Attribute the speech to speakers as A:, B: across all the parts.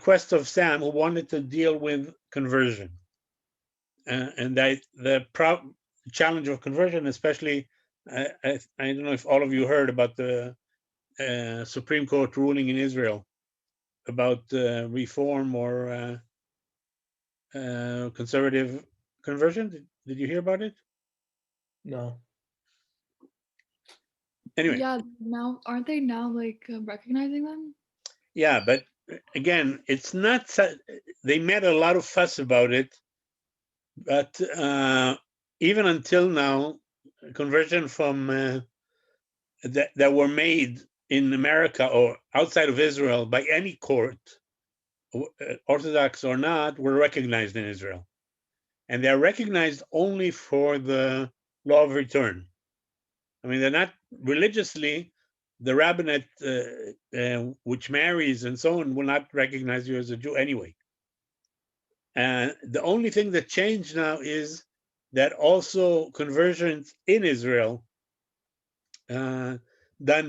A: request of Sam, who wanted to deal with conversion. And the challenge of conversion, especially, I don't know if all of you heard about the Supreme Court ruling in Israel about reform or conservative conversion. Did you hear about it?
B: No.
A: Anyway.
C: Yeah, now aren't they now like recognizing them?
A: Yeah, but again, it's not. They made a lot of fuss about it, but even until now, conversion from that were made in America or outside of Israel by any court, Orthodox or not, were recognized in Israel, and they're recognized only for the law of return. I mean, they're not religiously. The rabbinate, which marries and so on, will not recognize you as a Jew anyway. And the only thing that changed now is that also conversions in Israel, done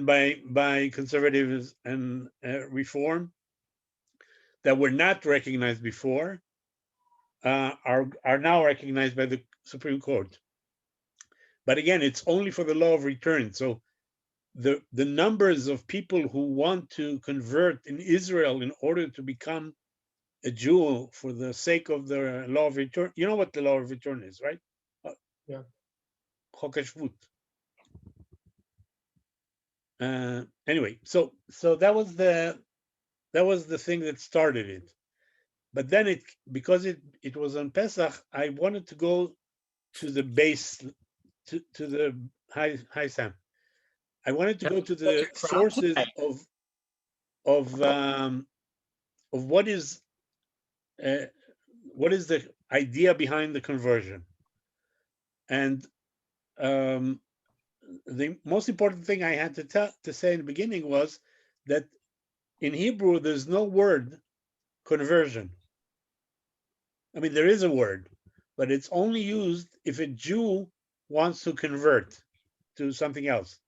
A: by conservatives and reform, that were not recognized before, are now recognized by the Supreme Court. But again, it's only for the law of return. So the numbers of people who want to convert in Israel in order to become a Jew for the sake of the law of return. You know what the law of return is, right?
B: Yeah.
A: Chok HaShvut. Anyway, so that was the thing that started it. But then because it was on Pesach, I wanted to go to the base, to the high Sam. I wanted to go to the sources of what is the idea behind the conversion. And the most important thing I had to say in the beginning was that in Hebrew there's no word conversion. I mean, there is a word, but it's only used if a Jew wants to convert to something else.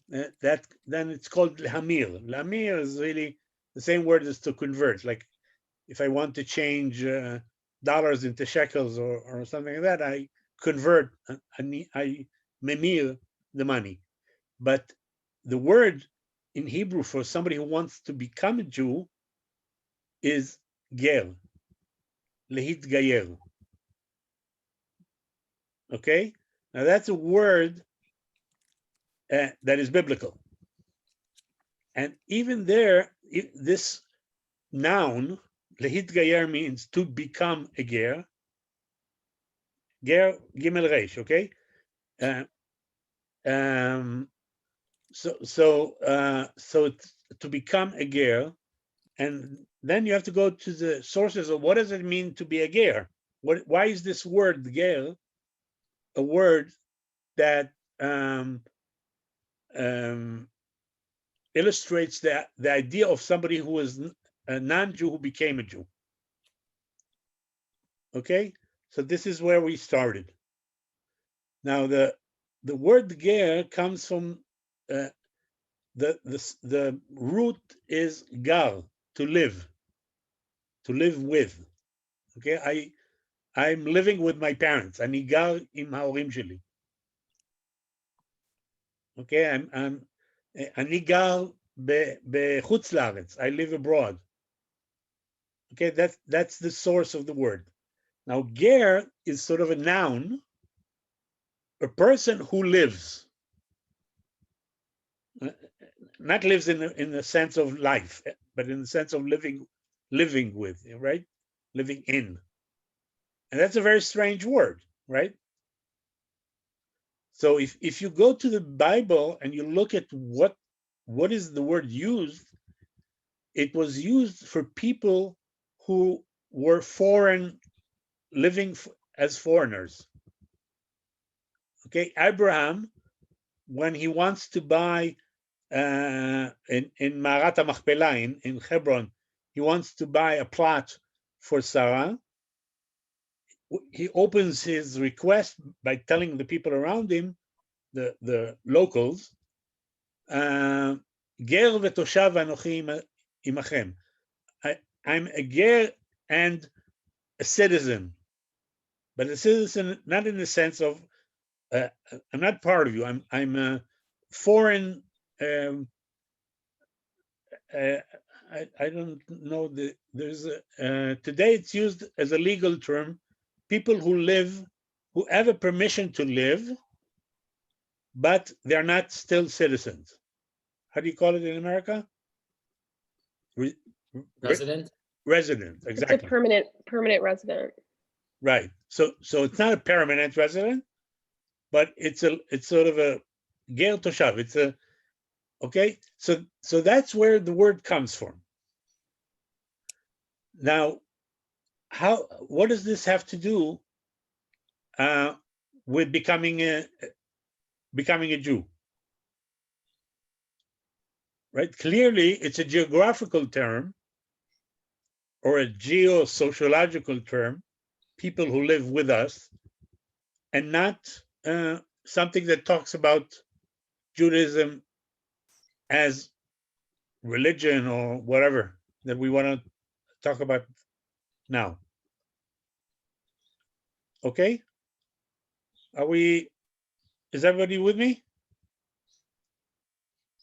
A: Then it's called lahamir. Lahamir is really the same word as to convert. Like if I want to change dollars into shekels or something like that, I convert, I memir the money. But the word in Hebrew for somebody who wants to become a Jew is ger, lehitgayer. Okay? Now that's a word that is biblical. And even there, this noun, lehitgayer, means to become a ger. Ger, gimel reish, okay? So to become a ger, and then you have to go to the sources of what does it mean to be a ger? Why is this word ger a word that illustrates the idea of somebody who was a non-Jew who became a Jew? Okay, so this is where we started. Now the word ger comes from the root is gar, to live with. Okay, I'm living with my parents. אני גר עם ההורים שלי. Okay, אני גר בחוץ לארץ. I live abroad. Okay, that's the source of the word. Now, ger is sort of a noun, a person who lives. Not lives in the sense of life, but in the sense of living with, right? Living in. And that's a very strange word, right? So if you go to the Bible and you look at what is the word used, it was used for people who were foreign, living as foreigners. Okay, Abraham, when he wants to buy in Ma'arat HaMachpelah in Hebron, he wants to buy a plot for Sarah. He opens his request by telling the people around him, the locals, Ger v'toshav anochi imachem. I'm a ger and a citizen, but a citizen not in the sense of I'm not part of you. I'm a foreign. I don't know. There's today it's used as a legal term. People who have a permission to live, but they're not still citizens. How do you call it in America?
D: Resident?
A: Resident, exactly.
E: It's a permanent resident.
A: Right. So it's not a permanent resident, but it's sort of a ger toshav. It's a okay. So that's where the word comes from. Now, what does this have to do with becoming a Jew? Right? Clearly, it's a geographical term or a geo-sociological term, people who live with us, and not something that talks about Judaism as religion or whatever that we want to talk about now. Okay? Is everybody with me?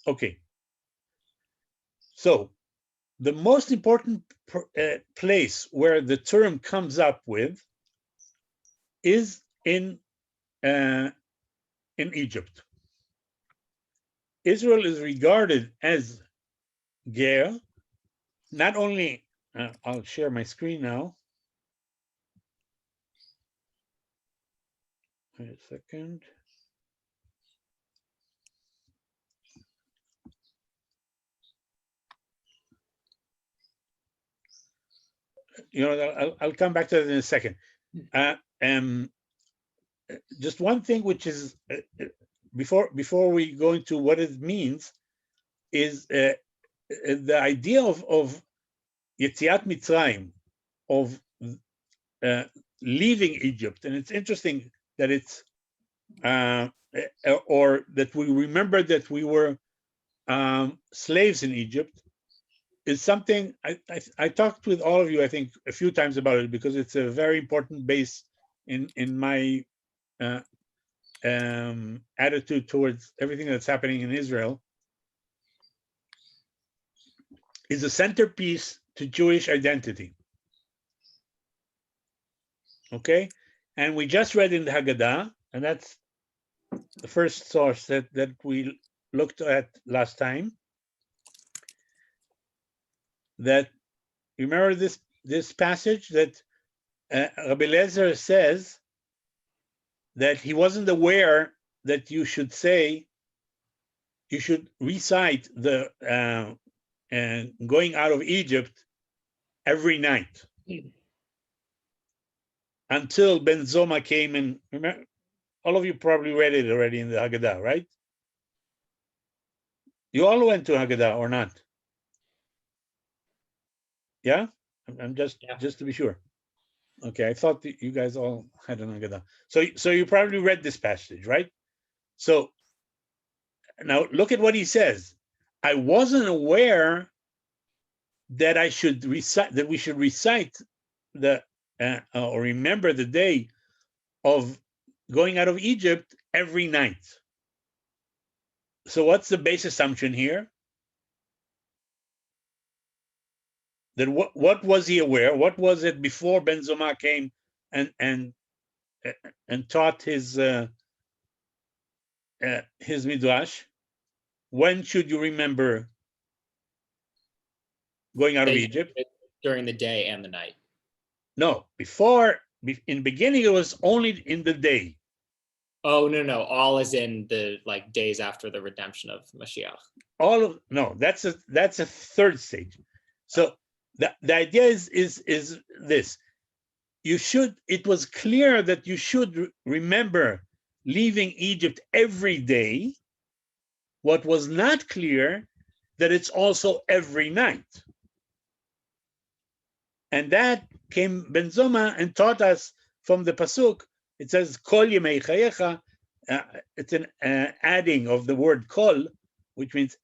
A: Okay. So the most important place where the term comes up with is in Egypt. Israel is regarded as ger, not only, I'll share my screen now. Wait a second. I'll come back to that in a second. Just one thing, which is before we go into what it means, is the idea of Yetziat Mitzrayim, of leaving Egypt. And it's interesting that it's or that we remember that we were slaves in Egypt, is something I talked with all of you, I think, a few times about it, because it's a very important base in my attitude towards everything that's happening in Israel. Is a centerpiece to Jewish identity. Okay, and we just read in the Haggadah, and that's the first source that we looked at last time. That, you remember this passage that Rabbi Eliezer says that he wasn't aware that you should recite the going out of Egypt every night until Ben Zoma came and, remember, all of you probably read it already in the Haggadah, right? You all went to Haggadah or not? Yeah, I'm just to be sure. Okay, I thought that you guys all had an Haggadah. So you probably read this passage, right? So now look at what he says. I wasn't aware that we should recite the or remember the day of going out of Egypt every night. So what's the base assumption here? That what was he aware? What was it before Ben Zoma came and taught his midrash? When should you remember going out of Egypt?
D: During the day and the night.
A: No, in the beginning it was only in the day.
D: Oh, no, all is in the days after the redemption of Mashiach.
A: That's a third stage. So the idea is this: it was clear that you should remember leaving Egypt every day. What was not clear, that it's also every night. And that came Ben Zoma and taught us from the pasuk. It says kol yemei chayecha. It's an adding of the word kol, which means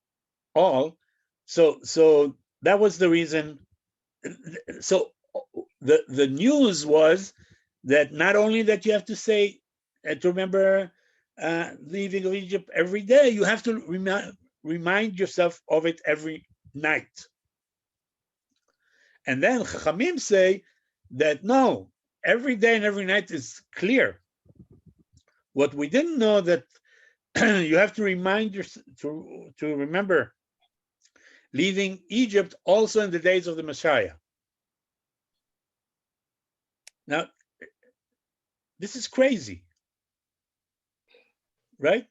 A: all. So that was the reason so the news was that not only that you have to say to remember leaving of Egypt every day, you have to remind yourself of it every night. And then Chachamim say that no, every day and every night is clear. What we didn't know that you have to remind yourself to remember leaving Egypt also in the days of the Messiah. Now, this is crazy, right?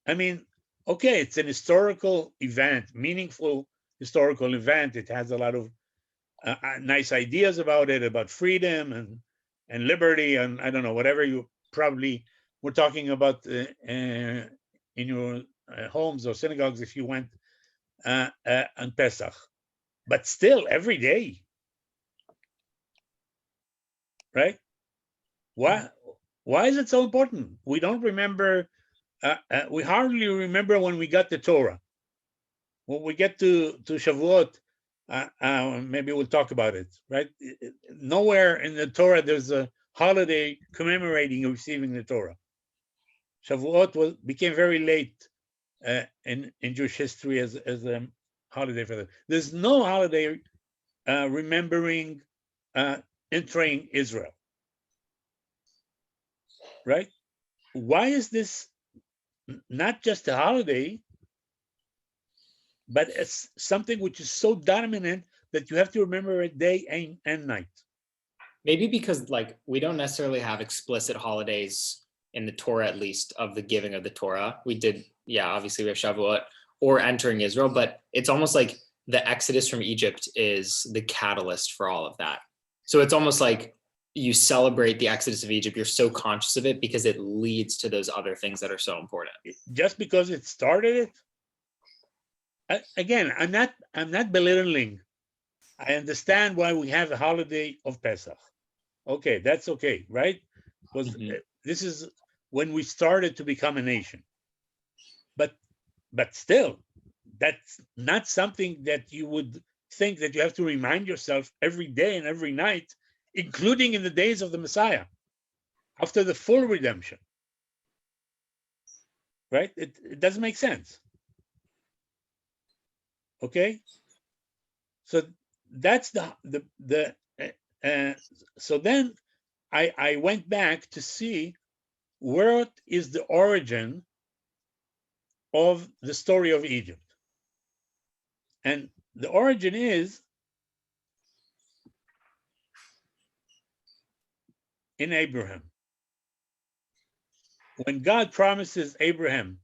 A: I mean, okay, it's an historical event, meaningful historical event. It has a lot of nice ideas about it, about freedom and liberty, and I don't know, whatever you probably were talking about in your homes or synagogues if you went on Pesach. But still, every day, right? Why is it so important? We don't remember, we hardly remember when we got the Torah. When we get to Shavuot, maybe we'll talk about it, right? Nowhere in the Torah there's a holiday commemorating receiving the Torah. Shavuot became very late in Jewish history as a holiday for them. There's no holiday remembering entering Israel, right? Why is this not just a holiday, but it's something which is so dominant that you have to remember it day and night?
D: Maybe because like we don't necessarily have explicit holidays in the Torah, at least of the giving of the Torah. We did, yeah, obviously we have Shavuot or entering Israel, but it's almost like the Exodus from Egypt is the catalyst for all of that. So it's almost like you celebrate the Exodus of Egypt. You're so conscious of it because it leads to those other things that are so important.
A: Just because it started it? Again, I'm not belittling. I understand why we have a holiday of Pesach. Okay, that's okay, right? Because this is when we started to become a nation. But still, that's not something that you would think that you have to remind yourself every day and every night, including in the days of the Messiah, after the full redemption. Right? It doesn't make sense. Okay? So that's so then I went back to see what is the origin of the story of Egypt. And the origin is in Abraham. When God promises Abraham,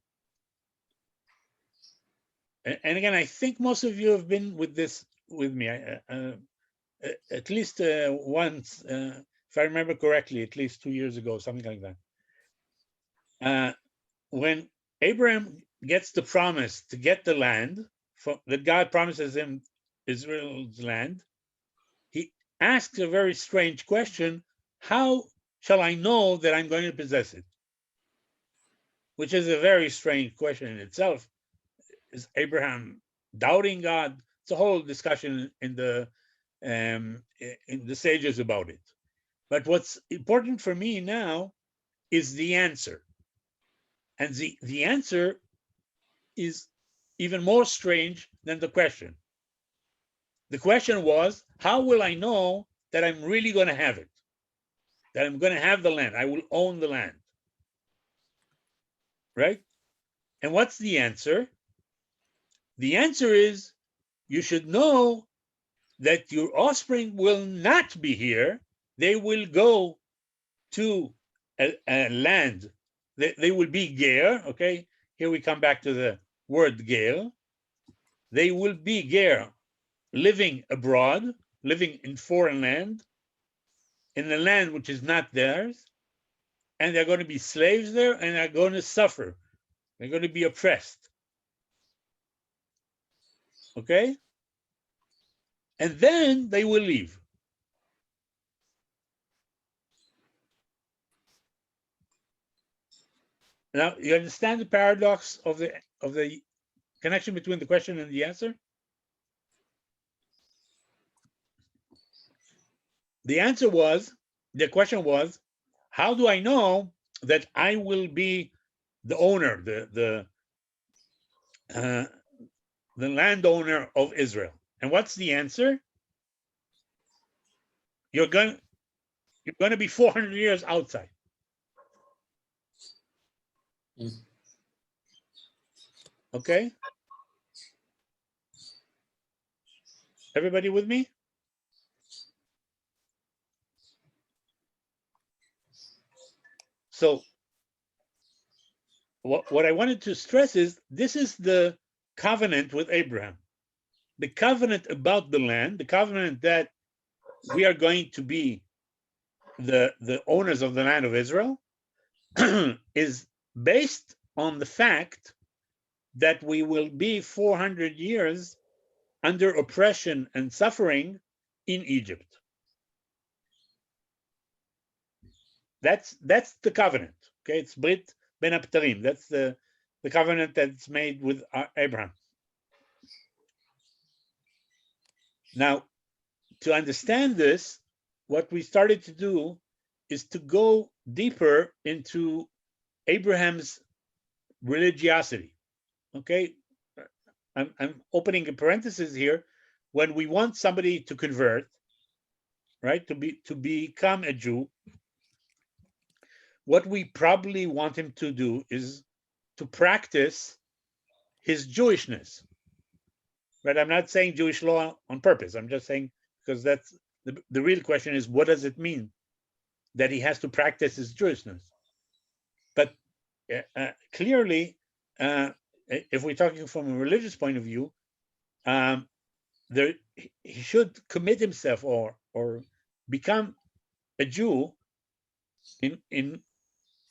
A: and again, I think most of you have been with me, at least once, if I remember correctly, at least 2 years ago, something like that. When Abraham gets the promise to get the land that God promises him, Israel's land, he asks a very strange question: how shall I know that I'm going to possess it? Which is a very strange question in itself. Is Abraham doubting God? It's a whole discussion in the sages about it. But what's important for me now is the answer. And the answer is even more strange than the question. The question was, how will I know that I'm really going to have it? That I'm going to have the land, I will own the land. Right? And what's the answer? The answer is, you should know that your offspring will not be here. They will go to a land. They will be ger, okay? Here we come back to the word ger. They will be ger, living abroad, living in foreign land, in a land which is not theirs, and they're going to be slaves there, and they're going to suffer. They're going to be oppressed. Okay? And then they will leave. Now, you understand the paradox of the connection between the question and the answer? the answer was, the question was, how do I know that I will be the owner, the landowner of Israel? And what's the answer? You're going to be 400 years outside. Okay? Everybody with me? So what I wanted to stress is this is the covenant with Abraham. The covenant about the land, the covenant that we are going to be the owners of the land of Israel is based on the fact that we will be 400 years under oppression and suffering in Egypt. That's the covenant. Okay, it's Brit Ben Abtarim. That's the covenant that's made with Abraham. Now, to understand this, what we started to do is to go deeper into Abraham's religiosity. Okay, I'm opening a parenthesis here. When we want somebody to convert, right, to become a Jew, what we probably want him to do is to practice his Jewishness. Right? I'm not saying Jewish law on purpose. I'm just saying because that's the real question is, what does it mean that he has to practice his Jewishness? But clearly, if we're talking from a religious point of view, he should commit himself or become a Jew in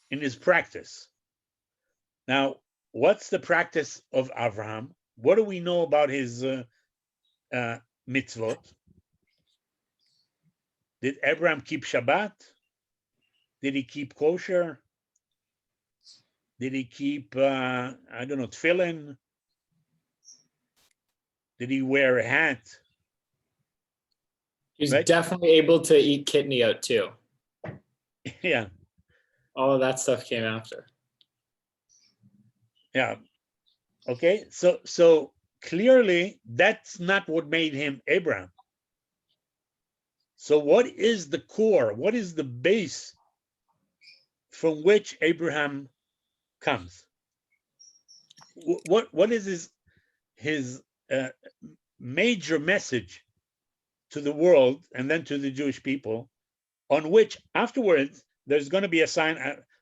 A: his practice. Now, what's the practice of Abraham? What do we know about his mitzvot? Did Abraham keep Shabbat? Did he keep kosher? Did he keep, I don't know, tefillin? Did he wear a hat?
D: He's
A: Right?
D: definitely able to eat kitniot too.
A: Yeah,
D: All of that stuff came after.
A: yeah. Okay, so clearly that's not what made him Abraham. So what is the core? What is the base from which Abraham comes? What is his major message to the world and then to the Jewish people, on which afterwards there's going to be a sign?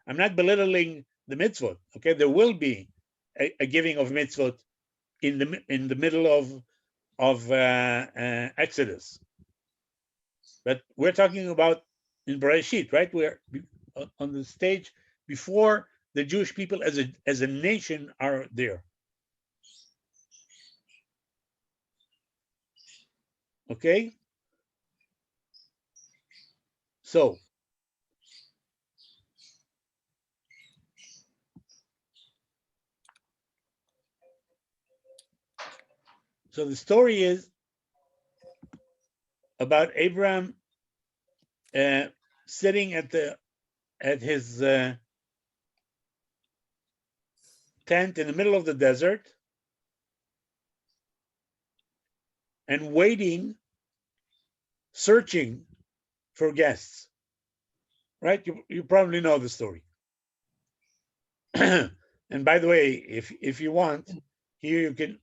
A: I'm not belittling the mitzvot. Okay, there will be a giving of mitzvot in the middle of Exodus, but we're talking about in Bereshit, right? We're on the stage before the Jewish people as a nation are there. Okay, so the story is about Abraham sitting at his tent in the middle of the desert and waiting, searching for guests. Right? You probably know the story. And by the way, if you want, here you can.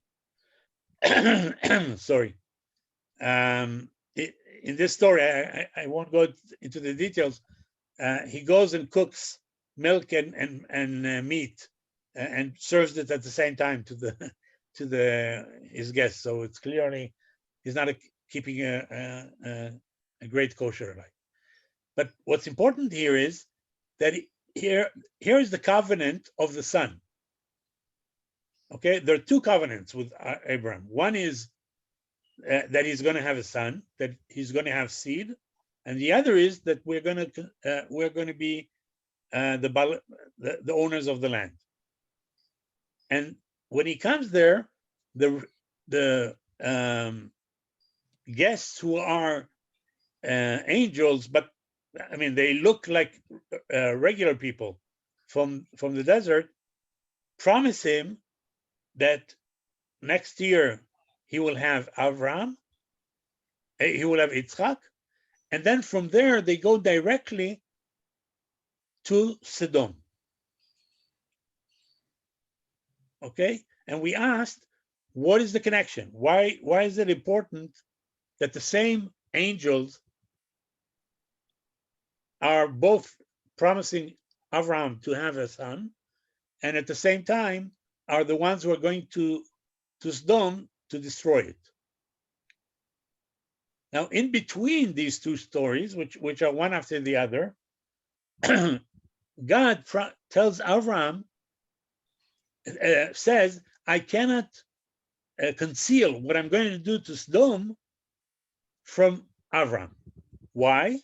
A: Sorry. In this story, I won't go into the details. He goes and cooks milk and meat and serves it at the same time to his guests. So it's clearly he's not keeping a great kosher life. But what's important here is that here is the covenant of the son. Okay, there are two covenants with Abraham. One is that he's going to have a son, that he's going to have seed, and the other is that we're going to be the owners of the land. And when he comes there, the guests who are angels, but I mean, they look like regular people from the desert, promise him that next year he will have Avram, he will have Yitzchak, and then from there they go directly to Sodom. Okay, and we asked, what is the connection? Why is it important that the same angels are both promising Avram to have a son, and at the same time are the ones who are going to Sodom to destroy it? Now, in between these two stories, which are one after the other, God tells Avram, says, I cannot conceal what I'm going to do to Sodom from Avram. Why?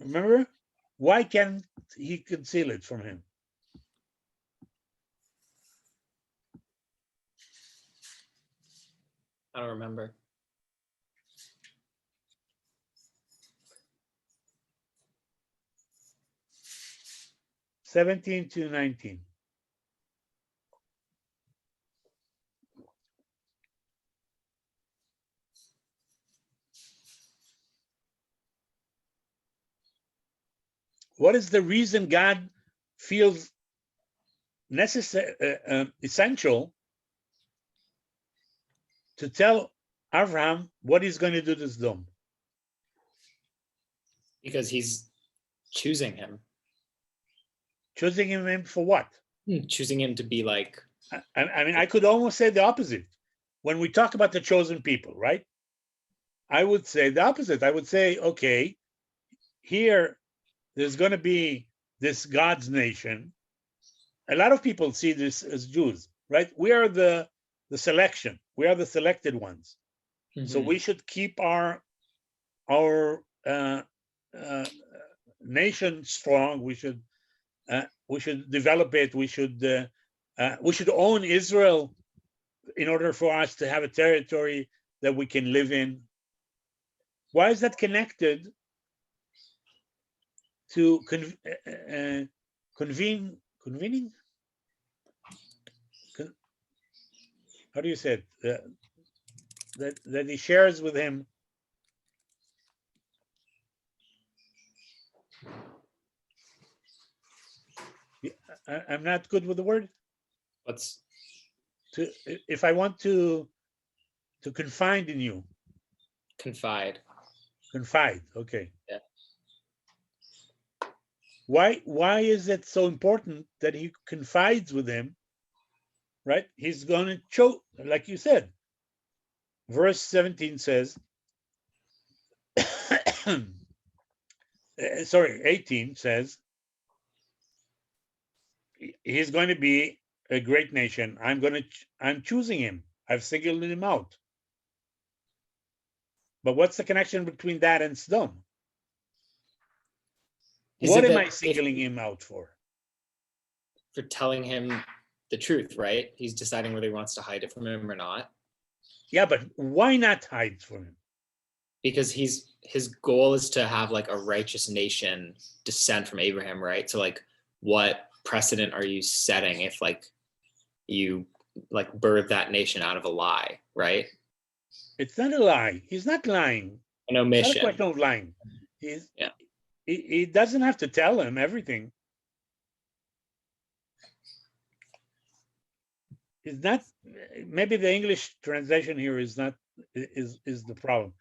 A: Remember? Why can't he conceal it from him?
D: I don't remember.
A: (17 to 19). What is the reason God feels necessary, essential to tell Abraham what he's going to do to Sodom?
D: Because he's choosing him.
A: Choosing him for what?
D: Choosing him to be like.
A: I mean, I could almost say the opposite. When we talk about the chosen people, right? I would say the opposite. I would say, okay, here there's going to be this God's nation. A lot of people see this as Jews, right? We are the selection. We are the selected ones. So we should keep our nation strong. We should develop it. We should own Israel in order for us to have a territory that we can live in. Why is that connected to convening? How do you say it? That he shares with him. I'm not good with the word.
D: What's
A: If I want to confide in you?
D: Confide.
A: Confide. Okay.
D: Yeah.
A: Why is it so important that he confides with him? Right? He's going to choke, like you said. Verse 17 says, sorry, 18 says, he's going to be a great nation. I'm choosing him. I've singled him out. But what's the connection between that and Sodom? What am I singling him out for?
D: For telling him the truth, right? He's deciding whether he wants to hide it from him or not.
A: Yeah, but why not hide from him?
D: Because his goal is to have like a righteous nation descend from Abraham, right? So like, what precedent are you setting if like you like birth that nation out of a lie, right?
A: It's not a lie. He's not lying.
D: An omission.
A: It's not a question of lying. He doesn't have to tell him everything. It's not. Maybe the English translation here is not is the problem.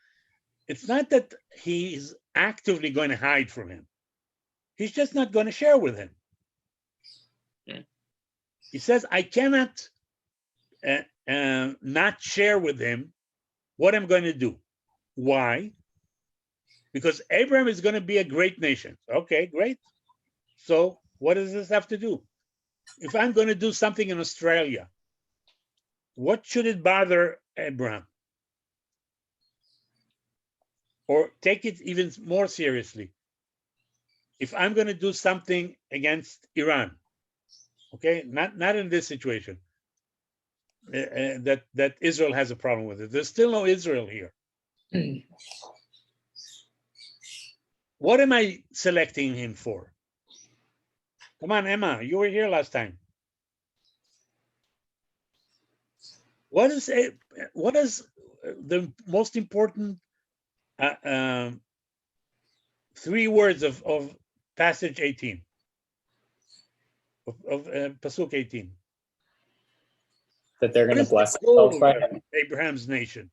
A: It's not that he's actively going to hide from him. He's just not going to share with him.
D: Yeah.
A: He says, I cannot not share with him what I'm going to do. Why? Because Abraham is going to be a great nation. Okay, great. So what does this have to do? If I'm going to do something in Australia, what should it bother Abraham? Or take it even more seriously. If I'm going to do something against Iran, okay, not in this situation, that Israel has a problem with it. There's still no Israel here. What am I selecting him for? Come on, Emma, you were here last time. What is the most important 3 words of passage 18 of Pasuk 18?
D: That they're
A: What
D: going
A: is
D: to bless
A: the goal
D: themselves by
A: of Abraham's nation?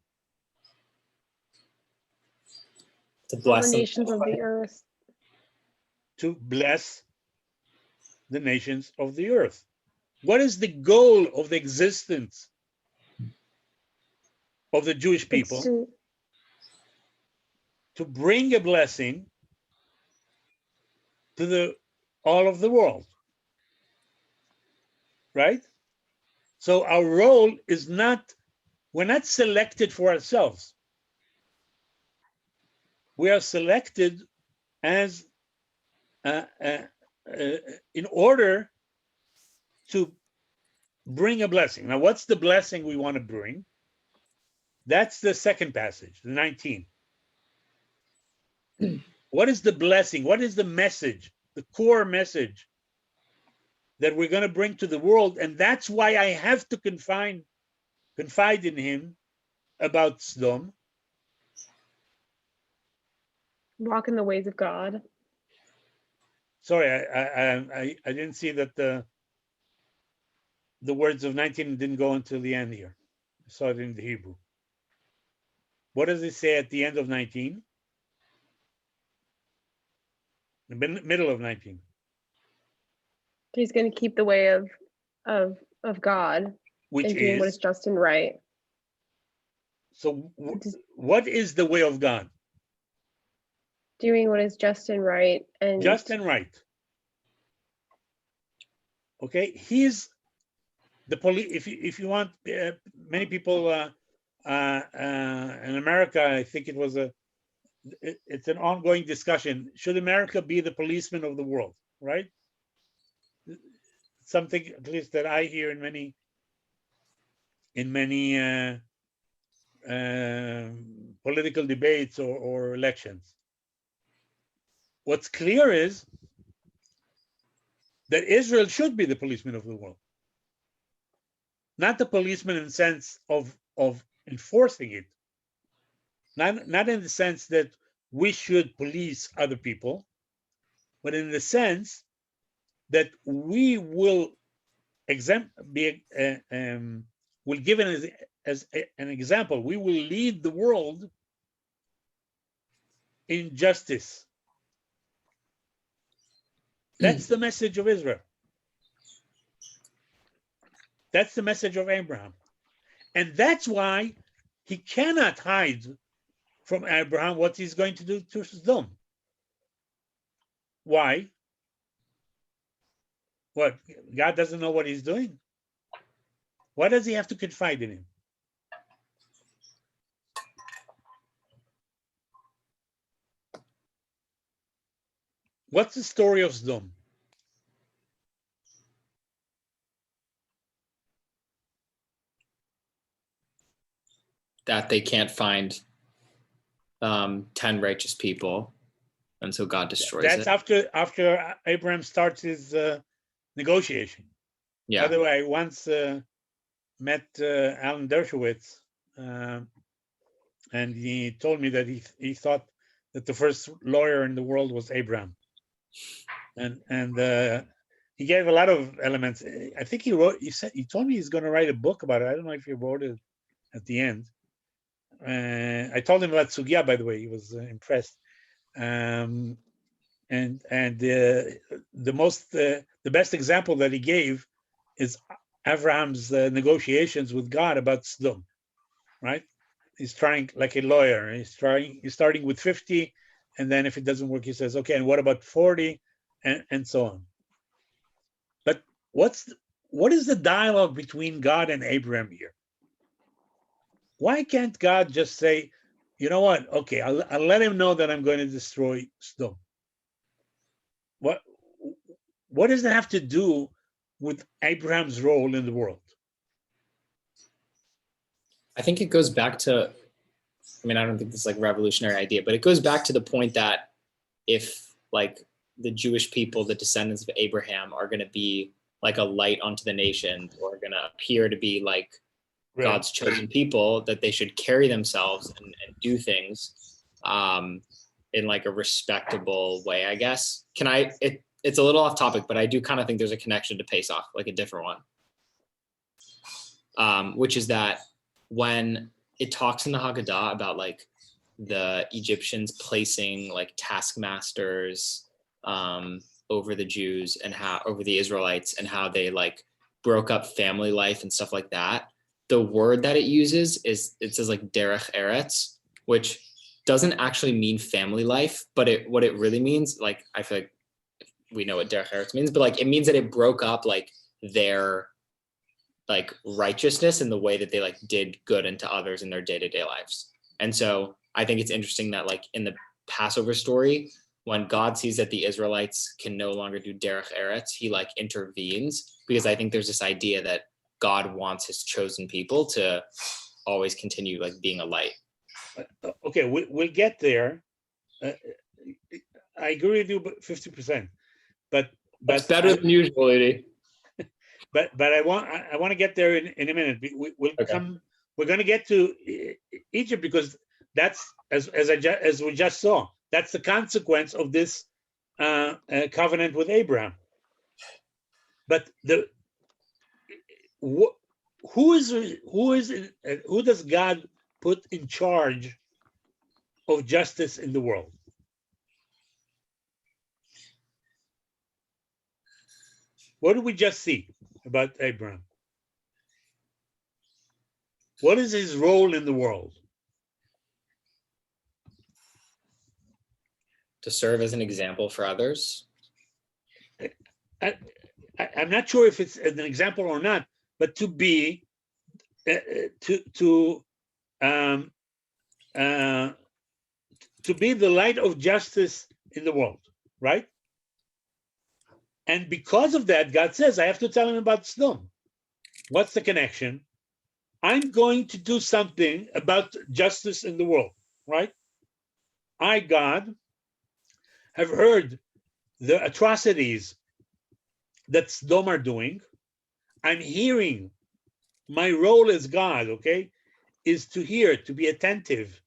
D: to
E: All
D: bless
E: the
D: them.
E: nations of the earth.
A: To bless the nations of the earth. What is the goal of the existence of the Jewish
E: It's
A: people?
E: to,
A: To bring a blessing to all of the world, right? So our role is not, we're not selected for ourselves. We are selected as in order to bring a blessing. Now, what's the blessing we want to bring? That's the second passage, the 19. What is the blessing? What is the message, the core message that we're going to bring to the world? And that's why I have to confide in him about Sdom.
E: walk in the ways of God.
A: Sorry, I didn't see that the words of 19 didn't go until the end here. I saw it in the Hebrew. What does it say at the end of 19? The middle of 19.
E: He's going to keep the way of God
A: Which
E: and doing what is
A: is,
E: just and right.
A: so what is the way of God?
E: Doing what is just and right, and
A: Just and right. Okay, he's the police. If you want, many people in America, I think it's an ongoing discussion. Should America be the policeman of the world? Right? Something at least that I hear in many political debates or elections. What's clear is that Israel should be the policeman of the world. Not the policeman in the sense of enforcing it. Not in the sense that we should police other people, but in the sense that we will will give it as an example. We will lead the world in justice. That's the message of Israel. That's the message of Abraham. And that's why he cannot hide from Abraham what he's going to do to Sodom. Why? What? God doesn't know what he's doing? Why does he have to confide in him? What's the story of Sodom?
D: That they can't find 10 righteous people, and so God destroys
A: That's
D: it.
A: after Abraham starts his negotiation.
D: Yeah.
A: By the way, I once met Alan Dershowitz, and he told me that he thought that the first lawyer in the world was Abraham, and he gave a lot of elements. I think he told me he's going to write a book about it. I don't know if he wrote it at the end. I told him about Sugya, by the way. He was impressed. And the best example that he gave is Abraham's negotiations with God about Sodom, right? He's trying like a lawyer. He's starting with 50, and then if it doesn't work, he says, okay, and what about 40, and so on. But what is the dialogue between God and Abraham here? Why can't God just say, you know what? Okay, I'll let him know that I'm going to destroy Sodom. What does that have to do with Abraham's role in the world?
D: I think it goes back to I mean, I don't think this is like a revolutionary idea, but it goes back to the point that if like the Jewish people, the descendants of Abraham, are going to be like a light unto the nations, or going to appear to be like
A: Right.
D: God's chosen people, that they should carry themselves and do things in like a respectable way, I guess. It's a little off topic, but I do kind of think there's a connection to Pesach, like a different one, which is that when it talks in the Haggadah about like the Egyptians placing like taskmasters over the Jews and how over the Israelites and how they like broke up family life and stuff like that. The word that it uses is, it says like derech eretz, which doesn't actually mean family life, but what it really means, like I feel like we know what derech eretz means, but like it means that it broke up like their like righteousness and the way that they like did good into others in their day-to-day lives. And so I think it's interesting that like in the Passover story, when God sees that the Israelites can no longer do derech eretz, he like intervenes, because I think there's this idea that God wants his chosen people to always continue like being a light.
A: Okay, we'll get there. I agree with you 50%, but
D: That's better than usual, Edie.
A: But I want to get there in a minute. We'll
D: Okay.
A: come. We're going to get to Egypt because that's as we just saw. That's the consequence of this covenant with Abraham. But who does God put in charge of justice in the world? What did we just see about Abraham? What is his role in the world?
D: To serve as an example for others.
A: I'm not sure if it's an example or not, but to be to be the light of justice in the world, right? And because of that, God says, I have to tell him about Sodom. What's the connection? I'm going to do something about justice in the world, right? I, God, have heard the atrocities that Sodom are doing. I'm hearing. My role as God, okay, is to hear, to be attentive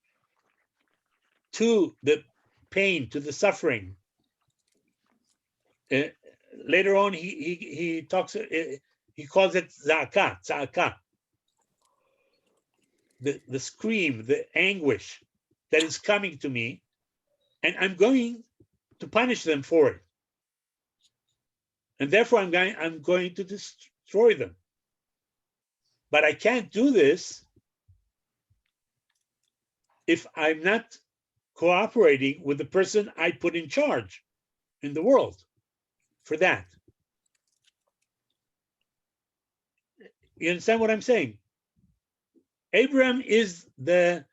A: to the pain, to the suffering. Later on, he talks. He calls it zaka, the scream, the anguish that is coming to me, and I'm going to punish them for it. And therefore, I'm going to destroy them. But I can't do this if I'm not cooperating with the person I put in charge in the world for that. You understand what I'm saying? Abraham is the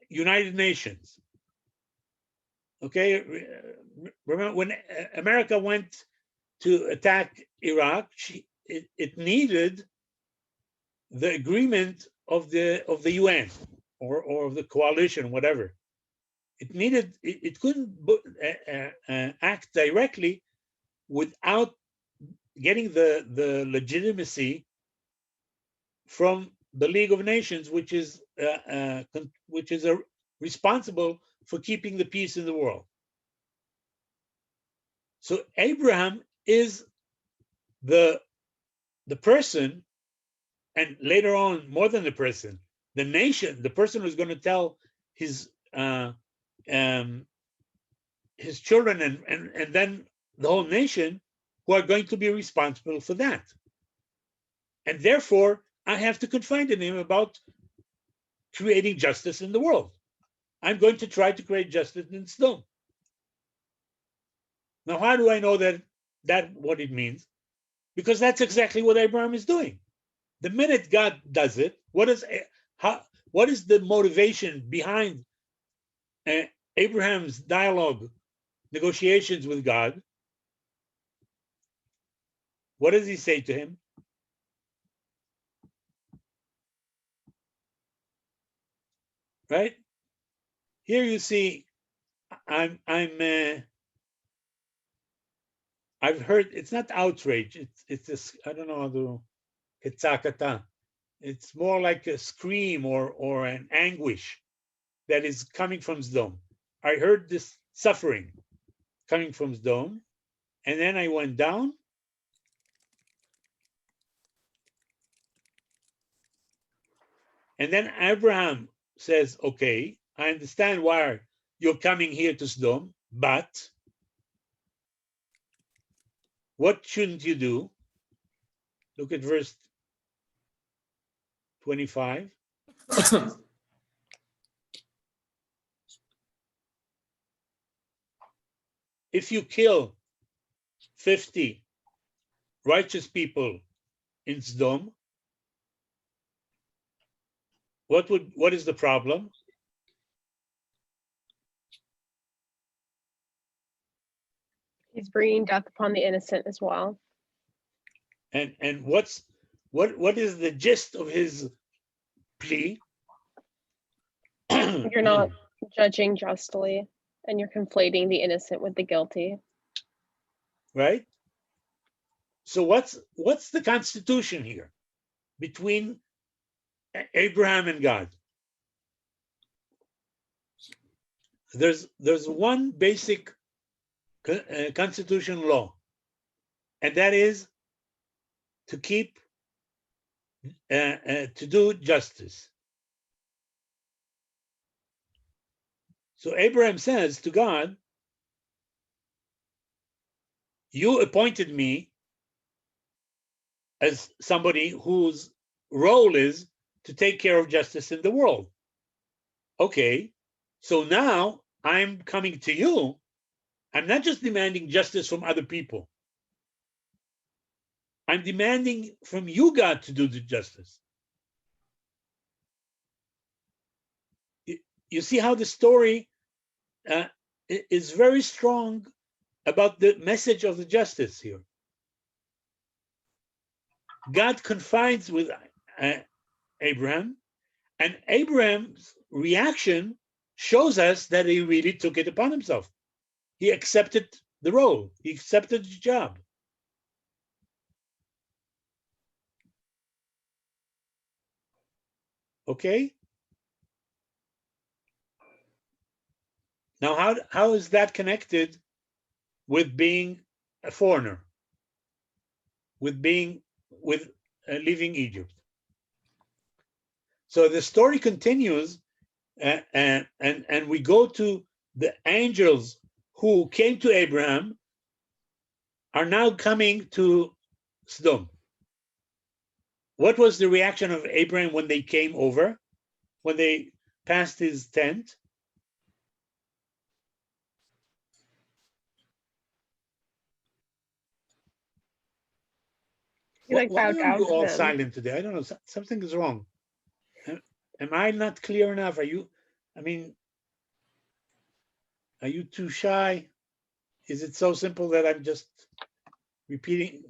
A: United Nations. Okay, remember when America went to attack Iraq, it needed the agreement of the UN or of the coalition, whatever. It couldn't act directly without getting the legitimacy from the League of Nations, which is responsible for keeping the peace in the world. So Abraham is the person, and later on, more than the person, the nation, the person who's going to tell his children and then the whole nation, who are going to be responsible for that. And therefore, I have to confide in him about creating justice in the world. I'm going to try to create justice in Sodom. Now, how do I know that what it means? Because that's exactly what Abraham is doing. The minute God does it, what is the motivation behind Abraham's dialogue, negotiations with God? What does he say to him? right? Here you see, I've heard, it's not outrage, it's this, I don't know how to, ketzakata. It's more like a scream or an anguish that is coming from Sdom. I heard this suffering coming from Sdom, and then I went down. And then Abraham says, okay, I understand why you're coming here to Sdom, but what shouldn't you do? Look at verse 25. If you kill 50 righteous people in Sdom, what is the problem?
E: He's bringing death upon the innocent as well.
A: And what is the gist of his plea?
E: You're not judging justly, and you're conflating the innocent with the guilty.
A: Right? So what's the constitution here between Abraham and God? There's one basic constitution law, and that is to keep to do justice. So Abraham says to God, you appointed me as somebody whose role is to take care of justice in the world. Okay, so now I'm coming to you. I'm not just demanding justice from other people. I'm demanding from you, God, to do the justice. You see how the story is very strong about the message of the justice here. God confides with Abraham, and Abraham's reaction shows us that he really took it upon himself. He accepted the role. He accepted the job. Okay? Now, how is that connected with being a foreigner? With leaving Egypt? So the story continues, and we go to the angels who came to Abraham are now coming to Sodom. What was the reaction of Abraham when they came over, when they passed his tent?
E: He like
A: Why
E: bowed
A: are
E: down
A: you
E: to
A: all
E: them.
A: silent today? I don't know. Something is wrong. Am I not clear enough? Are you too shy? Is it so simple that I'm just repeating?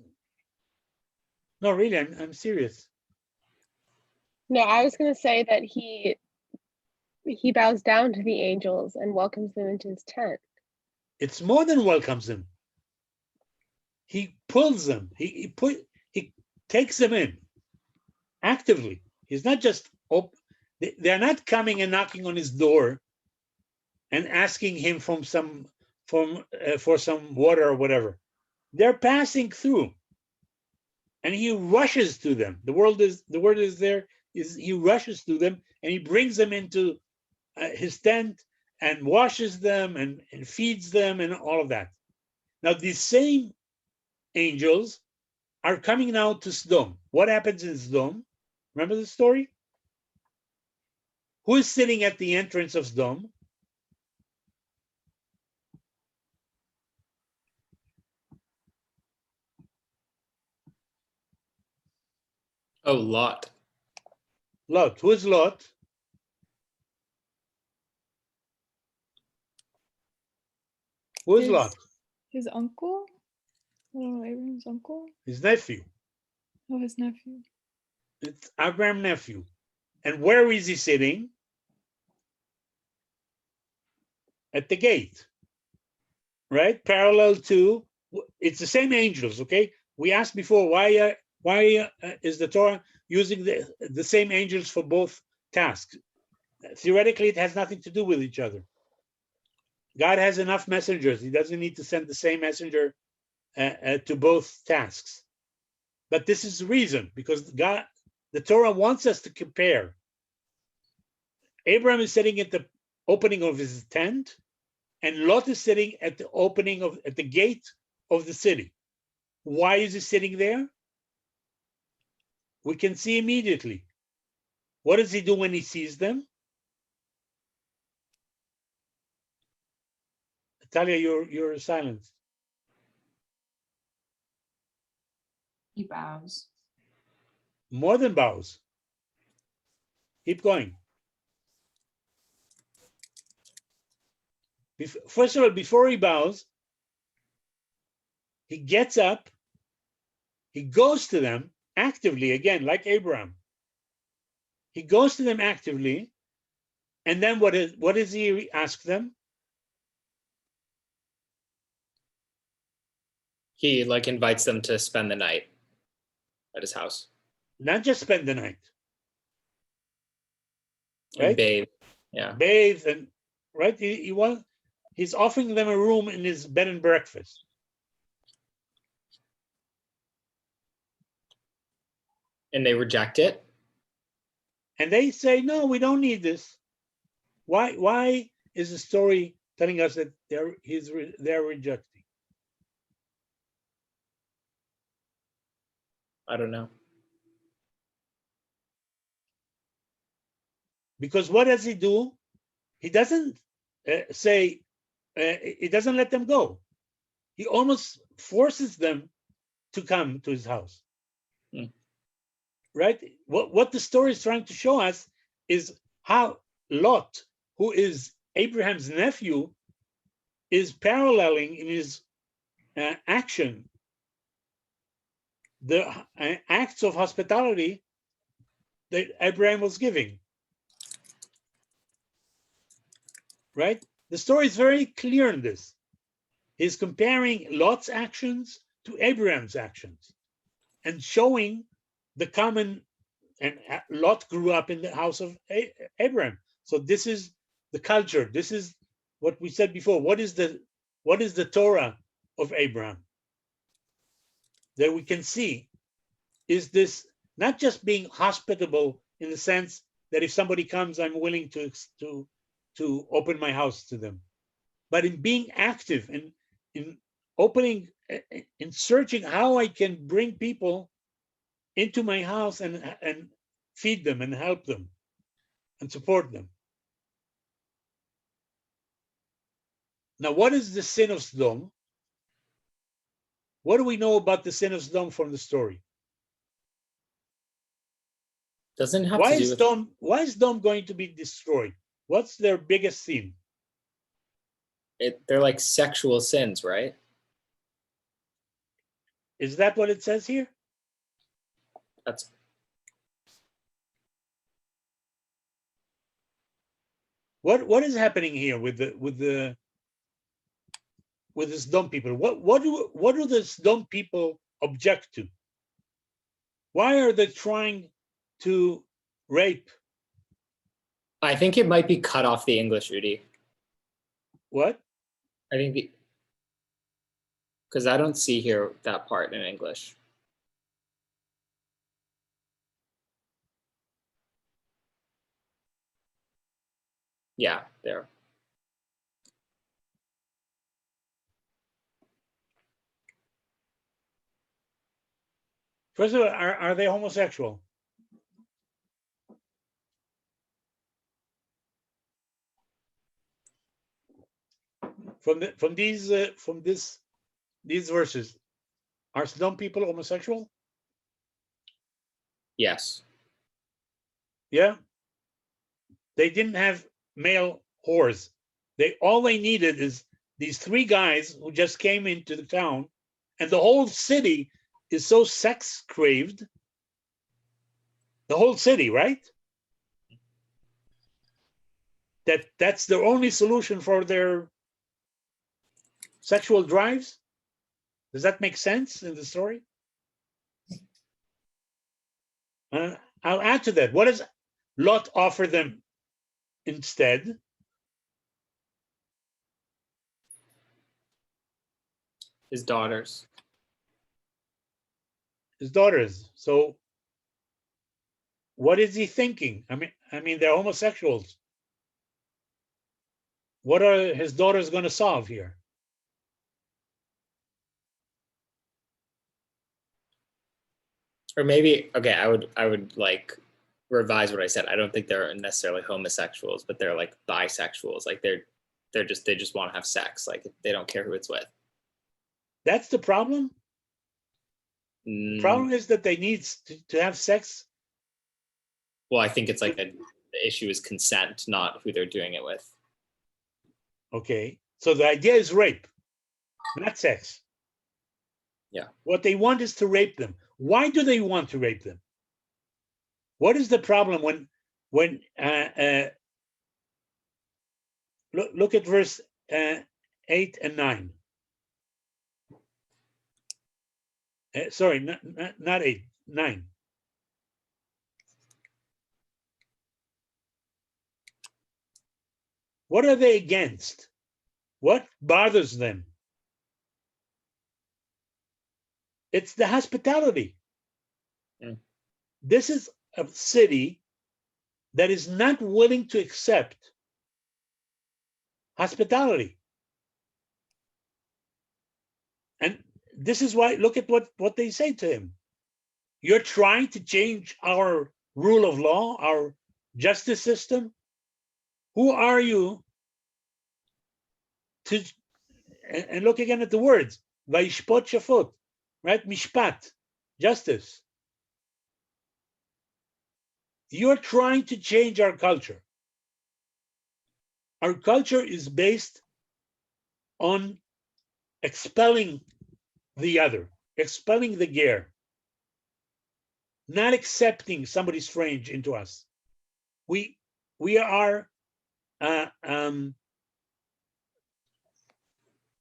A: No, really, I'm serious.
E: No, I was going to say that he bows down to the angels and welcomes them into his tent.
A: It's more than welcomes them. He pulls them. He takes them in actively. He's not just they're not coming and knocking on his door and asking him for some water or whatever. They're passing through, and he rushes to them. The word is there is he rushes to them and he brings them into his tent and washes them and feeds them and all of that. Now these same angels are coming now to Sodom. What happens in Sodom? Remember the story? Who is sitting at the entrance of Sodom?
D: Oh, Lot.
A: Lot. Who is Lot? Who is Lot?
C: His uncle? I don't know, Abraham's uncle?
A: His nephew.
C: Oh, his nephew.
A: It's Abraham's nephew. And where is he sitting? at the gate, right? Parallel to, it's the same angels, okay? We asked before, why is the Torah using the same angels for both tasks? Theoretically, it has nothing to do with each other. God has enough messengers. He doesn't need to send the same messenger to both tasks. But this is the reason, because the Torah wants us to compare. Abraham is sitting at the opening of his tent, and Lot is sitting at the gate of the city. Why is he sitting there? We can see immediately. What does he do when he sees them? Talia, you're silent.
F: He bows.
A: More than bows. Keep going. First of all, before he bows, he gets up, he goes to them actively, again, like Abraham. He goes to them actively, and then what does he ask them?
D: He like invites them to spend the night at his house.
A: Not just spend the night,
D: And
A: right?
D: bathe. Yeah.
A: Bathe, and right, he's offering them a room in his bed and breakfast.
D: And they reject it.
A: And they say, no, we don't need this. Why is the story telling us that they're rejecting?
D: I don't know.
A: Because what does he do? He doesn't say, he doesn't let them go. He almost forces them to come to his house.
D: Hmm.
A: Right? What the story is trying to show us is how Lot, who is Abraham's nephew, is paralleling in his action the acts of hospitality that Abraham was giving. Right? The story is very clear in this. He's comparing Lot's actions to Abraham's actions and showing the common, and Lot grew up in the house of Abraham. So this is the culture. This is what we said before. What is the Torah of Abraham? That we can see is this not just being hospitable in the sense that if somebody comes, I'm willing to open my house to them, but in being active and in opening, in searching how I can bring people into my house and feed them and help them and support them. Now, what is the sin of Sodom? What do we know about the sin of Sodom from the story?
D: Doesn't have
A: Why
D: to do with
A: why is Sodom going to be destroyed? What's their biggest sin?
D: it. They're like sexual sins, right?
A: Is that what it says here?
D: That's
A: What is happening here with the Sodom people? What do the Sodom people object to? Why are they trying to rape?
D: I think it might be cut off the English, Udi.
A: What?
D: I think because I don't see here that part in English. Yeah, there.
A: First of all, are they homosexual? From these verses, are Sodom people homosexual?
D: Yes.
A: Yeah. They didn't have male whores. All they needed is these three guys who just came into the town, and the whole city is so sex craved. The whole city, right? that's their only solution for their sexual drives? Does that make sense in the story? I'll add to that. What does Lot offer them instead?
D: His daughters.
A: His daughters. So what is he thinking? I mean, they're homosexuals. What are his daughters going to solve here?
D: Or maybe, okay, I would like revise what I said. I don't think they're necessarily homosexuals, but they're like bisexuals. Like they just want to have sex. Like they don't care who it's with.
A: That's the problem. The problem is that they need to have sex.
D: Well, I think it's like the issue is consent, not who they're doing it with.
A: Okay, so the idea is rape, not sex.
D: Yeah.
A: What they want is to rape them. Why do they want to rape them? What is the problem when look at verse 8 and 9. Sorry, not 8, 9. What are they against? What bothers them? It's the hospitality.
D: Mm.
A: This is a city that is not willing to accept hospitality. And this is why, look at what they say to him. You're trying to change our rule of law, our justice system. Who are you to, and look again at the words, Vayishpot shafot, right? Mishpat, justice. You're trying to change our culture. Our culture is based on expelling the other, expelling the ger, not accepting somebody strange into us. We are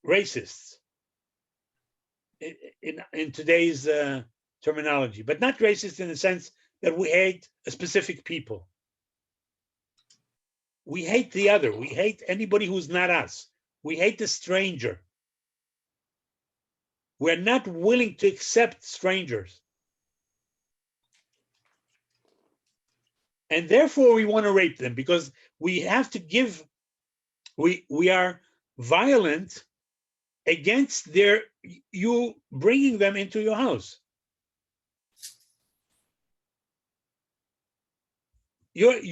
A: racists in today's terminology, but not racist in the sense that we hate a specific people. We hate the other. We hate anybody who's not us. We hate the stranger. We're not willing to accept strangers. And therefore we want to rape them because we have to give, we are violent against you bringing them into your house. You've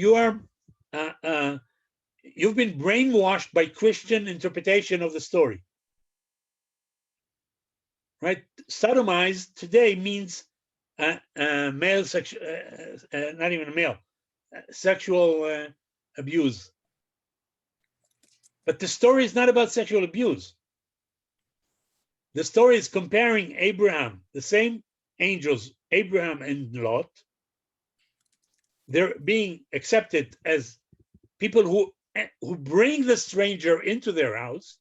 A: been brainwashed by Christian interpretation of the story, right? Sodomized today means male sexual, not even a male, sexual abuse. But the story is not about sexual abuse. The story is comparing Abraham, the same angels, Abraham and Lot. They're being accepted as people who bring the stranger into their house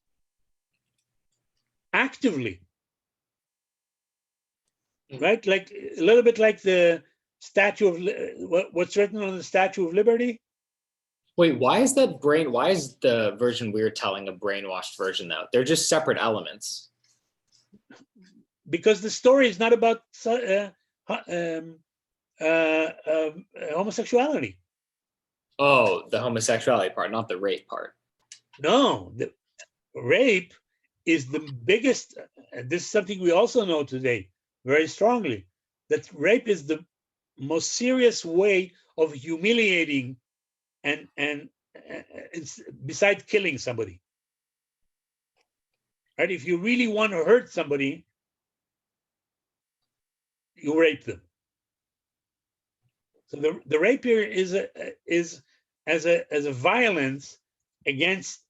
A: actively, right? Like a little bit like the Statue of what's written on the Statue of Liberty.
D: Wait, why is the version we're telling a brainwashed version though? They're just separate elements.
A: Because the story is not about homosexuality.
D: Oh, the homosexuality part, not the rape part.
A: No, the rape is the biggest. This is something we also know today very strongly, that rape is the most serious way of humiliating and it's besides killing somebody. Right? If you really want to hurt somebody, you rape them. So the rape here is as a violence against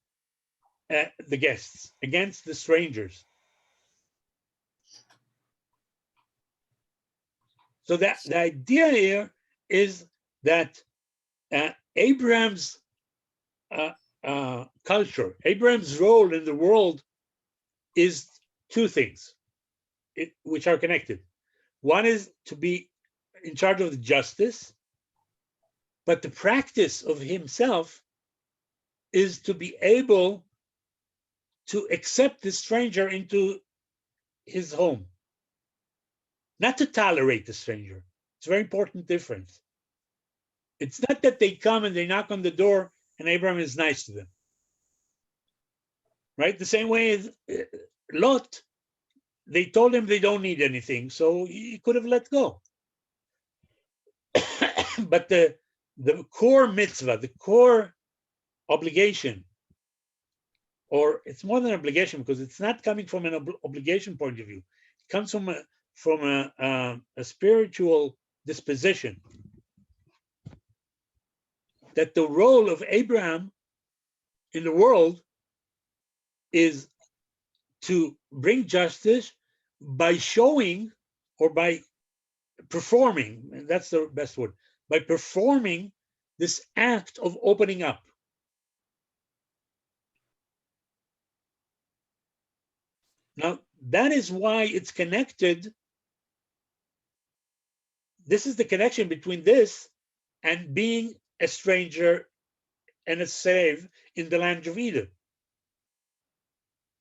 A: the guests, against the strangers. So that the idea here is that Abraham's culture. Abraham's role in the world is two things, which are connected. One is to be in charge of the justice, but the practice of himself is to be able to accept the stranger into his home, not to tolerate the stranger. It's a very important difference. It's not that they come and they knock on the door and Abraham is nice to them, right? The same way as Lot, they told him they don't need anything, so he could have let go. But the core mitzvah, the core obligation, or it's more than an obligation because it's not coming from an obligation point of view. It comes from a spiritual disposition. That the role of Abraham in the world is to bring justice by showing or by performing, that's the best word, by performing this act of opening up. Now, that is why it's connected. This is the connection between this and being a stranger and a slave in the land of Egypt.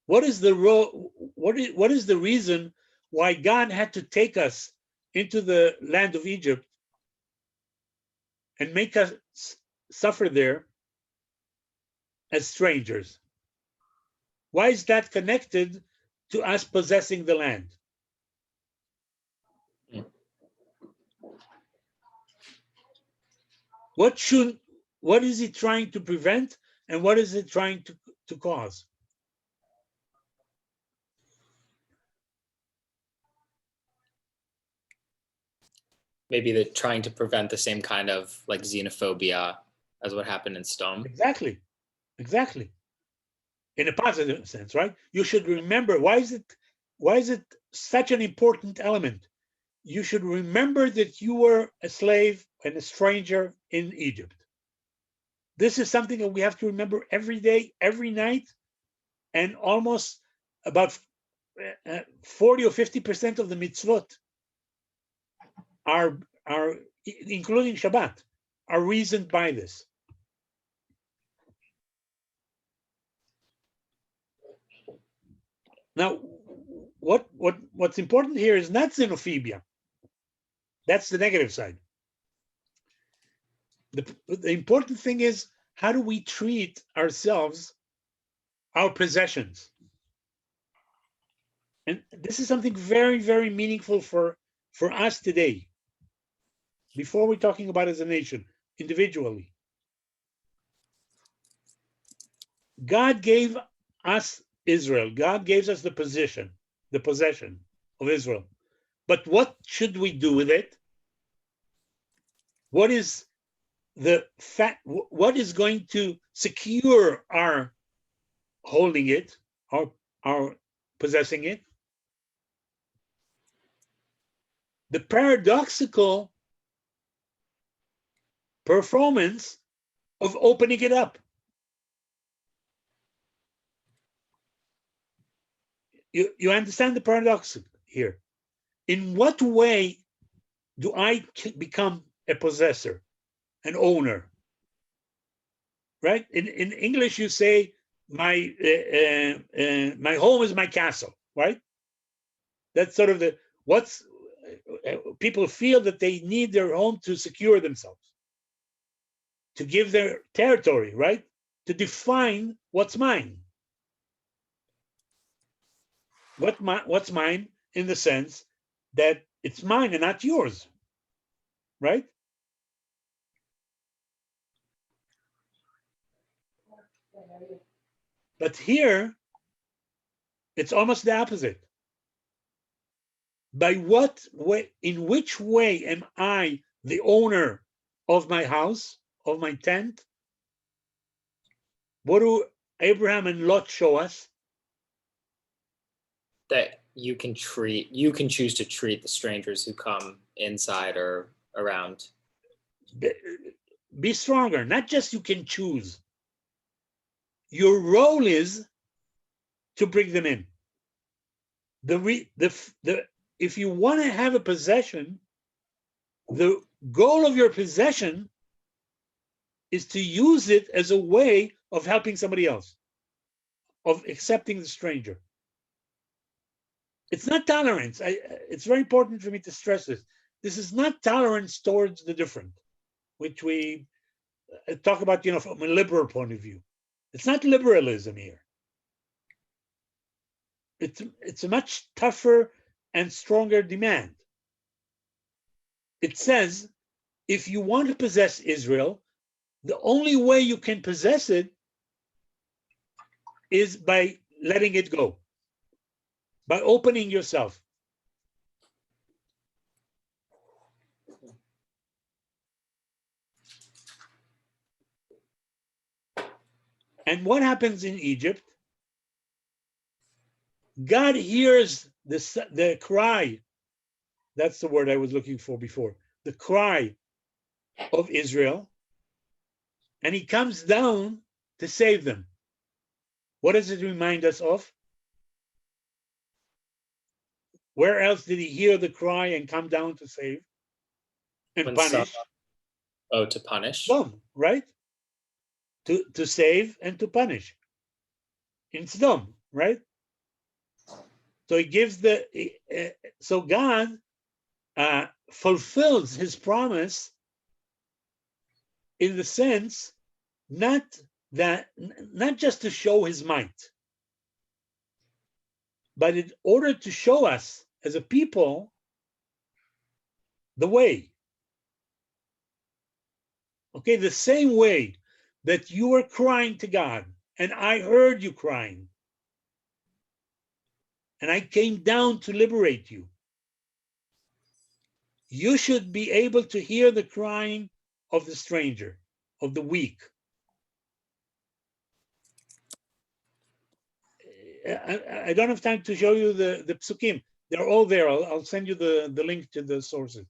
A: What is the role? What is the reason why God had to take us into the land of Egypt and make us suffer there as strangers? Why is that connected to us possessing the land? What is it trying to prevent, and what is it trying to cause?
D: Maybe they're trying to prevent the same kind of like xenophobia as what happened in Sdom.
A: Exactly. In a positive sense, right? You should remember, why is it such an important element? You should remember that you were a slave and a stranger in Egypt. This is something that we have to remember every day, every night, and almost about 40 or 50% of the mitzvot are including Shabbat, are reasoned by this. Now, what's important here is not xenophobia. That's the negative side. The important thing is, how do we treat ourselves, our possessions? And this is something very, very meaningful for us today. Before we're talking about as a nation, individually. God gave us Israel. God gave us the possession of Israel. But what should we do with it? What is what is going to secure our holding it, our possessing it? The paradoxical performance of opening it up. You understand the paradox here? In what way do I become a possessor, an owner? Right? In English, you say my home is my castle. Right? That's sort of people feel that they need their home to secure themselves, to give their territory, right? To define what's mine. What's mine in the sense that it's mine and not yours, right? But here, it's almost the opposite. By what way, in which way am I the owner of my house, of my tent? What do Abraham and Lot show us?
D: That you can choose to treat the strangers who come inside or around.
A: Be stronger, not just you can choose. your role is to bring them in. If you want to have a possession, the goal of your possession is to use it as a way of helping somebody else, of accepting the stranger. It's not tolerance. It's very important for me to stress this. This is not tolerance towards the different, which we talk about, from a liberal point of view. It's not liberalism here. It's a much tougher and stronger demand. It says, if you want to possess Israel, the only way you can possess it is by letting it go, by opening yourself. And what happens in Egypt? God hears the cry. That's the word I was looking for before. The cry of Israel. And he comes down to save them. What does it remind us of? Where else did he hear the cry and come down to save and
D: When
A: punish?
D: to punish.
A: Sodom, right? To save and to punish. In Sodom, right? So he gives so God fulfills his promise in the sense not just to show his might, but in order to show us as a people the way. Okay, the same way that you were crying to God and I heard you crying and I came down to liberate you. You should be able to hear the crying of the stranger, of the weak. I don't have time to show you the psukim. They're all there. I'll send you the link to the sources.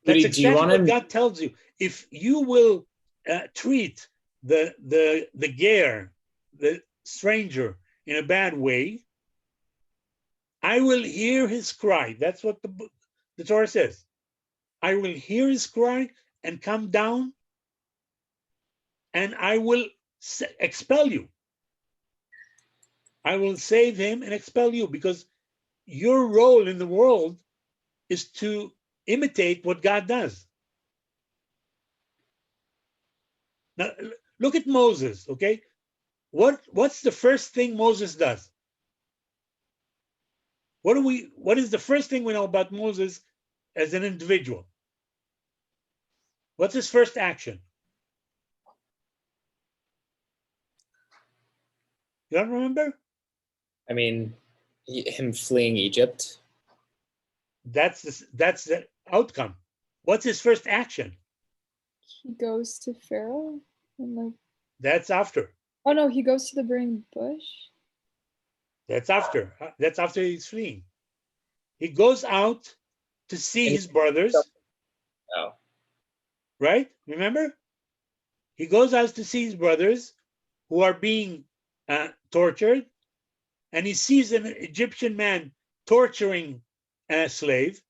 A: That's
D: Udi,
A: exactly what God tells you. If you will treat the ger, the stranger, in a bad way, I will hear his cry. That's what the Torah says. I will hear his cry and come down, and I will expel you. I will save him and expel you, because your role in the world is to imitate what God does. Now, look at Moses, okay? What's the first thing Moses does? What is the first thing we know about Moses as an individual? What's his first action? You don't remember?
D: I mean, him fleeing Egypt.
A: That's the outcome. What's his first action?
C: He goes to Pharaoh and
A: That's after.
C: oh no, he goes to the burning bush.
A: That's after. That's after he's fleeing. He goes out to see his brothers.
D: Oh.
A: Right? Remember? He goes out to see his brothers who are being tortured, and he sees an Egyptian man torturing a slave,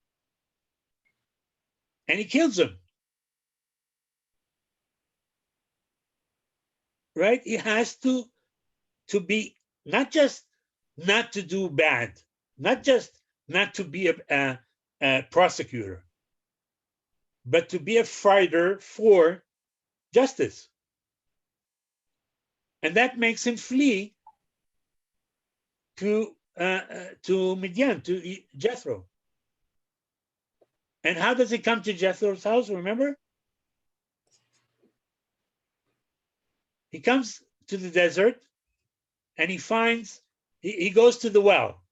A: and he kills him. Right? He has to be not just not to do bad, not just not to be a prosecutor, but to be a fighter for justice. And that makes him flee to Midian, to Jethro. And how does he come to Jethro's house? Remember? He comes to the desert and he finds, he goes to the well.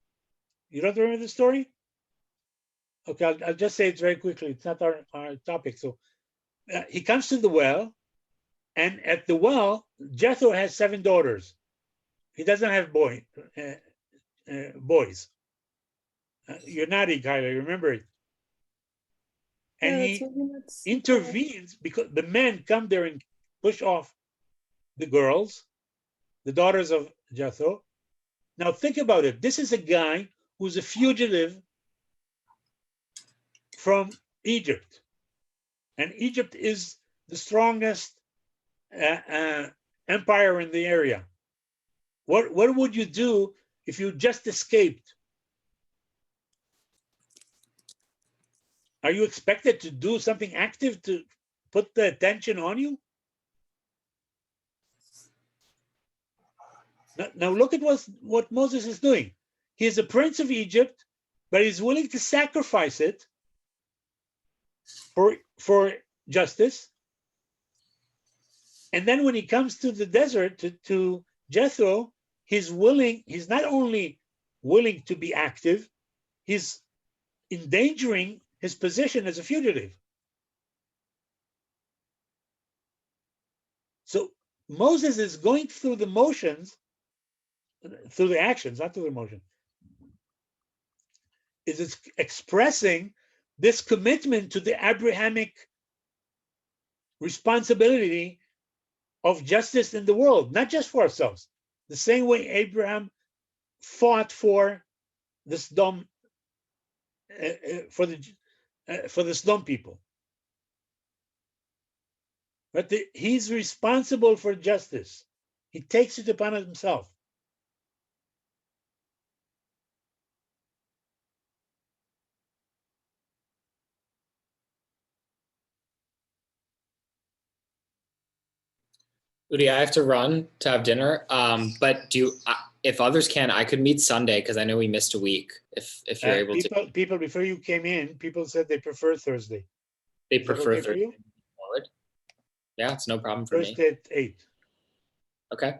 A: You don't remember the story? Okay, I'll just say it very quickly. It's not our topic. So he comes to the well, and at the well, Jethro has 7 daughters. He doesn't have boys. You're naughty, Kyler, remember it. And he intervenes because the men come there and push off the girls, the daughters of Jethro. Now think about it. This is a guy who's a fugitive from Egypt. And Egypt is the strongest empire in the area. What would you do if you just escaped? Are you expected to do something active to put the attention on you? Now look at what Moses is doing. He is a prince of Egypt, but he's willing to sacrifice it for justice. And then when he comes to the desert, to Jethro, he's not only willing to be active, he's endangering his position as a fugitive. So Moses is going through the motions, through the actions, not through the motion. Is expressing this commitment to the Abrahamic responsibility of justice in the world, not just for ourselves. The same way Abraham fought for the Sodom, for the Sodom people. But he's responsible for justice. He takes it upon himself.
D: Udi, I have to run to have dinner. But if others can, I could meet Sunday because I know we missed a week. If you're able to,
A: People before you came in, people said they prefer Thursday.
D: they
A: Is that
D: prefer
A: okay for
D: Thursday
A: you?
D: forward. Yeah, it's no problem for me.
A: Thursday at 8.
D: Okay,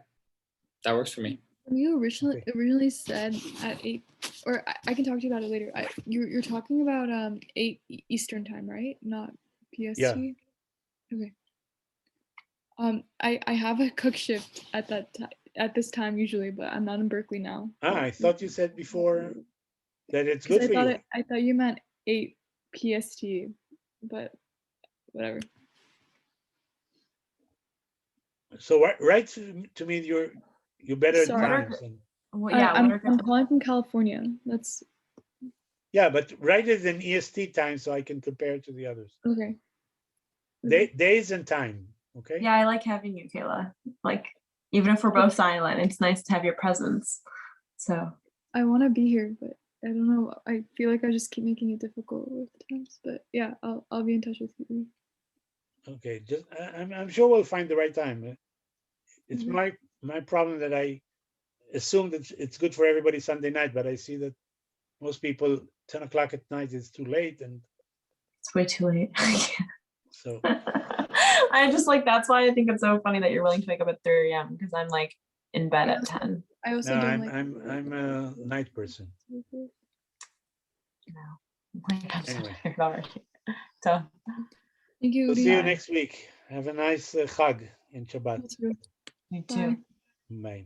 D: that works for me.
C: When you originally
A: Okay.
C: said at 8, or I can talk to you about it later. You're talking about 8 Eastern time, right? Not PST.
A: Yeah.
C: Okay. I have a cook shift at at this time usually, but I'm not in Berkeley now.
A: I thought you said before that it's
C: 'Cause
A: good for you.
C: I thought you meant 8 PST, but whatever.
A: So write to me your better
C: Sorry.
A: times.
F: Well, yeah, what are
C: I'm calling from California. That's
A: Yeah, but write it in EST time so I can compare it to the others.
C: okay.
A: Days and time. Okay.
F: yeah, I like having you, Kayla. Like, even if we're both silent, it's nice to have your presence. So
C: I want to be here, but I don't know. I feel like I just keep making it difficult with times. But yeah, I'll be in touch with you.
A: Okay. Just I'm sure we'll find the right time. It's
C: Mhm.
A: my problem that I assume that it's good for everybody Sunday night, but I see that most people 10 o'clock at night is too late, and
F: it's way too late.
A: so
F: I just like, that's why I think it's so funny that you're willing to wake up at 3 a.m. because I'm like in bed at 10.
C: I also
A: no,
C: don't like.
A: I'm a night person.
F: You know, like, I'm so
A: Anyway.
F: tired already. So
C: Thank you.
A: We'll see
C: Udi.
A: you
F: Yeah.
A: next week. Have a nice Chag in Shabbat.
C: You too.
F: you too.
C: Bye.
A: Bye.